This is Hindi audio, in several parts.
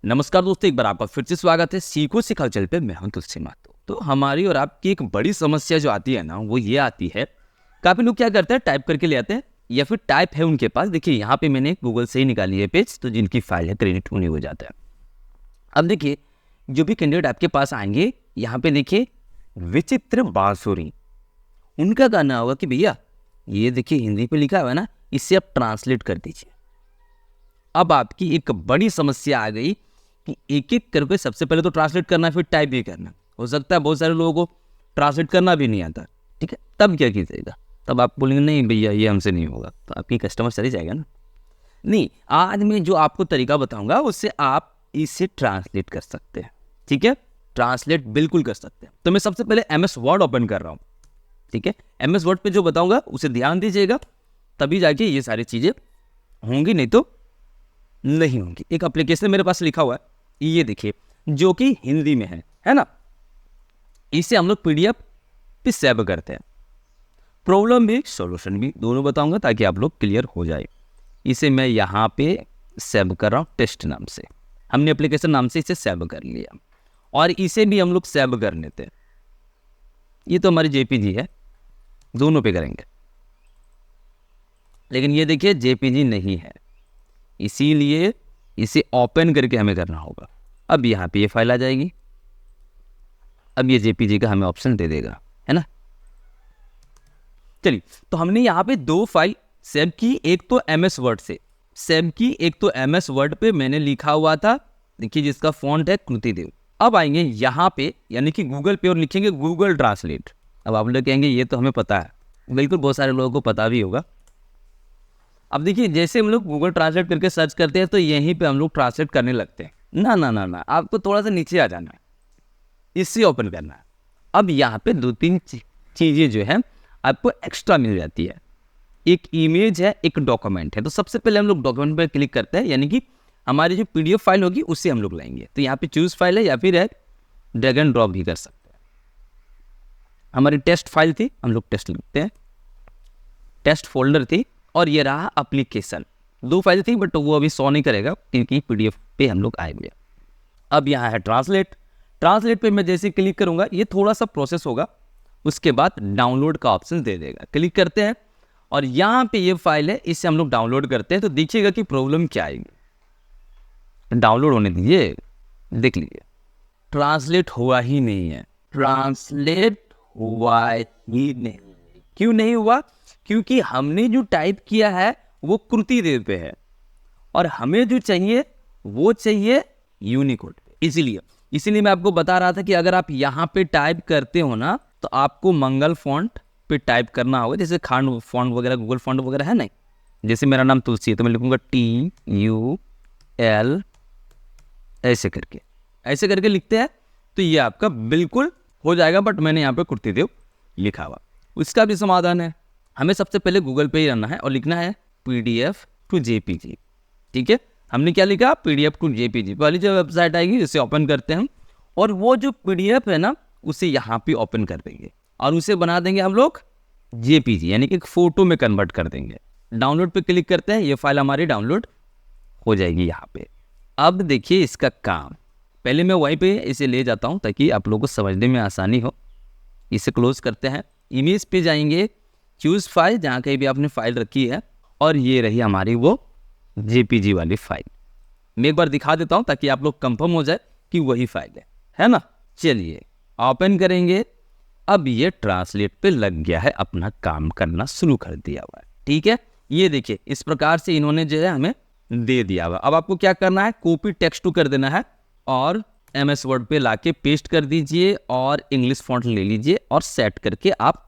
नमस्कार दोस्तों, एक बार आपका फिर से स्वागत है सीखो सिखाओ चैनल पे। मैं हूं तुलसी मातो। तो हमारी और आपकी एक बड़ी समस्या जो आती है ना, वो ये आती है, काफ़ी लोग क्या करते हैं, टाइप करके ले आते हैं या फिर टाइप है उनके पास। देखिए यहाँ पे मैंने गूगल से ही निकाली है पेज, तो जिनकी फाइल है क्रेडिट उन्हीं हो जाता है। अब देखिए जो भी कैंडिडेट आपके पास आएंगे, यहाँ पे देखिए विचित्र बांसुरी, उनका कहना होगा कि भैया ये देखिए हिंदी पे लिखा हुआ है ना, इसे आप ट्रांसलेट कर दीजिए। अब आपकी एक बड़ी समस्या आ गई कि एक एक करके सबसे पहले तो ट्रांसलेट करना, फिर टाइप भी करना। हो सकता है बहुत सारे लोगों को ट्रांसलेट करना भी नहीं आता, ठीक है, तब क्या कीजिएगा? तब आप बोलेंगे नहीं भैया ये हमसे नहीं होगा, तो आपकी कस्टमर चली जाएगा ना। नहीं, आज मैं जो आपको तरीका बताऊंगा उससे आप इसे ट्रांसलेट कर सकते हैं, ठीक है, ट्रांसलेट बिल्कुल कर सकते हैं। तो मैं सबसे पहले MS वर्ड ओपन कर रहा हूँ, ठीक है। MS वर्ड पे जो बताऊंगा उसे ध्यान दीजिएगा, तभी जाके ये सारी चीज़ें होंगी, नहीं तो नहीं होंगी। एक एप्लीकेशन मेरे पास लिखा हुआ है, ये देखिए, जो कि हिंदी में है ना। इसे हम लोग PDF पे सेव करते हैं। प्रॉब्लम भी सॉल्यूशन भी दोनों बताऊंगा ताकि आप लोग क्लियर हो जाए। इसे मैं यहाँ पे सेव कर रहा हूँ टेस्ट नाम से। हमने एप्लीकेशन नाम से इसे सेव कर लिया और इसे भी हम लोग सेव कर लेते हैं। ये तो हमारी JPG है, दोनों पे करेंगे, लेकिन ये देखिए JPG नहीं है, इसीलिए इसे ओपन करके हमें करना होगा। अब यहाँ पे ये फाइल आ जाएगी। अब ये JPG का हमें ऑप्शन दे देगा, है ना। चलिए, तो हमने यहाँ पे दो फाइल सेव की, एक तो MS वर्ड से सेव की, एक तो MS वर्ड पे मैंने लिखा हुआ था, देखिए जिसका फॉन्ट है कृति देव। अब आएंगे यहाँ पे यानी कि गूगल पे और लिखेंगे गूगल ट्रांसलेट। अब आप लोग कहेंगे ये तो हमें पता है, बिल्कुल बहुत सारे लोगों को पता भी होगा। अब देखिए जैसे हम लोग गूगल ट्रांसलेट करके सर्च करते हैं तो यहीं पे हम लोग ट्रांसलेट करने लगते हैं। ना ना ना ना, आपको थोड़ा सा नीचे आ जाना है, इससे ओपन करना है। अब यहाँ पे दो तीन चीज़ें जो है आपको एक्स्ट्रा मिल जाती है। एक इमेज है, एक डॉक्यूमेंट है। तो सबसे पहले हम लोग डॉक्यूमेंट पर क्लिक करते हैं, यानी कि हमारी जो PDF फाइल होगी उससे हम लोग लाएंगे। तो यहाँ पे चूज फाइल है या फिर है ड्रैग एंड ड्रॉप भी कर सकते हैं। हमारी टेस्ट फाइल थी, हम लोग टेस्ट लिखते हैं, टेस्ट फोल्डर थी, और ये रहा एप्लीकेशन। दो फाइल थी बट वो अभी शो नहीं करेगा क्योंकि PDF पे हम लोग आएंगे। अब यहाँ है ट्रांसलेट। ट्रांसलेट पे मैं जैसे क्लिक करूंगा ये थोड़ा सा प्रोसेस होगा, उसके बाद डाउनलोड का ऑप्शन दे देगा। क्लिक करते हैं और यहाँ पे ये फाइल है, इसे हम लोग डाउनलोड करते हैं। तो देखिएगा कि प्रॉब्लम क्या आएगी। डाउनलोड होने दीजिए, देख लीजिए ट्रांसलेट हुआ ही नहीं है। ट्रांसलेट हुआ ही नहीं। क्यों नहीं हुआ? क्योंकि हमने जो टाइप किया है वो कृति देव पे है और हमें जो चाहिए वो चाहिए यूनिकोड पे। इसीलिए मैं आपको बता रहा था कि अगर आप यहाँ पे टाइप करते हो ना तो आपको मंगल फॉन्ट पे टाइप करना होगा। जैसे खान फॉन्ट वगैरह, गूगल फॉन्ट वगैरह है नहीं। जैसे मेरा नाम तुलसी है तो मैं लिखूंगा TUL, ऐसे करके लिखते हैं तो ये आपका बिल्कुल हो जाएगा। बट मैंने यहाँ पे कृति देव लिखा हुआ, उसका भी समाधान है। हमें सबसे पहले गूगल पे ही रहना है और लिखना है PDF to JPG, ठीक है। हमने क्या लिखा? PDF to JPG। पहली जो वेबसाइट आएगी उसे ओपन करते हैं और वो जो PDF है ना उसे यहाँ पे ओपन कर देंगे और उसे बना देंगे हम लोग JPG, यानी कि एक फोटो में कन्वर्ट कर देंगे। डाउनलोड पे क्लिक करते हैं, ये फाइल हमारी डाउनलोड हो जाएगी यहाँ पे। अब देखिए इसका काम, पहले मैं वहीं पे इसे ले जाता हूँ ताकि आप लोगों को समझने में आसानी हो। इसे क्लोज करते हैं, इमेज पे जाएंगे, चूज फाइल, जहाँ कहीं भी आपने फाइल रखी है, और ये रही हमारी वो JPG वाली फाइल। मैं एक बार दिखा देता हूँ ताकि आप लोग कंफर्म हो जाए कि वही फाइल है ना। चलिए ओपन करेंगे। अब ये ट्रांसलेट पे लग गया है, अपना काम करना शुरू कर दिया हुआ है, ठीक है। ये देखिए इस प्रकार से इन्होंने जो है हमें दे दिया हुआ। अब आपको क्या करना है, कॉपी टेक्स्ट टू कर देना है और MS वर्ड पे लाके पेस्ट कर दीजिए और इंग्लिश फॉन्ट ले लीजिए और सेट करके आप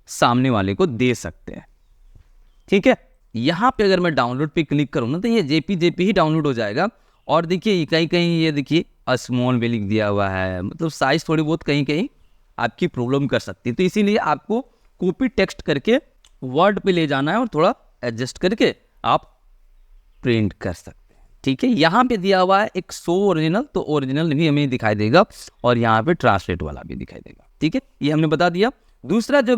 सामने वाले को दे सकते हैं, ठीक है। यहाँ पे अगर मैं डाउनलोड पे क्लिक करूँ ना तो ये JPG ही डाउनलोड हो जाएगा। और देखिए कहीं ये देखिए स्मॉल में लिख दिया हुआ है, मतलब साइज थोड़ी बहुत कहीं आपकी प्रॉब्लम कर सकती है। तो इसीलिए आपको कॉपी टेक्स्ट करके वर्ड पे ले जाना है और थोड़ा एडजस्ट करके आप प्रिंट कर सकते हैं, ठीक है। यहाँ पे दिया हुआ है एक शो ओरिजिनल, तो ओरिजिनल भी हमें दिखाई देगा और यहाँ पे ट्रांसलेट वाला भी दिखाई देगा, ठीक है। ये हमने बता दिया। दूसरा जो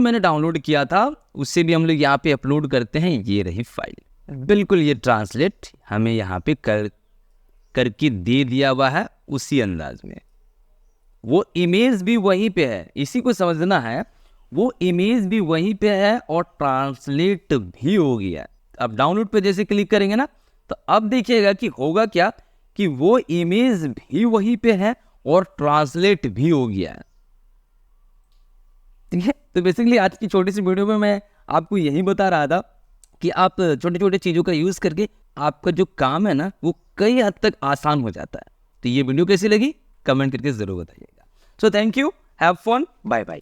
मैंने डाउनलोड किया था उससे भी हम लोग यहाँ पे अपलोड करते हैं। ये रही फाइल, बिल्कुल ये ट्रांसलेट हमें यहाँ पे करके दे दिया हुआ है उसी अंदाज में। वो इमेज भी वहीं पे है, इसी को समझना है। वो इमेज भी वहीं पे है और ट्रांसलेट भी हो गया। अब डाउनलोड पे जैसे क्लिक करेंगे ना, तो अब देखिएगा कि होगा क्या कि वो इमेज भी वहीं पे है और ट्रांसलेट भी हो गया है। ठीक है, तो बेसिकली आज की छोटी सी वीडियो में मैं आपको यही बता रहा था कि आप छोटे छोटे चीज़ों का यूज़ करके आपका जो काम है ना वो कई हद तक आसान हो जाता है। तो ये वीडियो कैसी लगी कमेंट करके ज़रूर बताइएगा। So thank you, have fun, bye bye.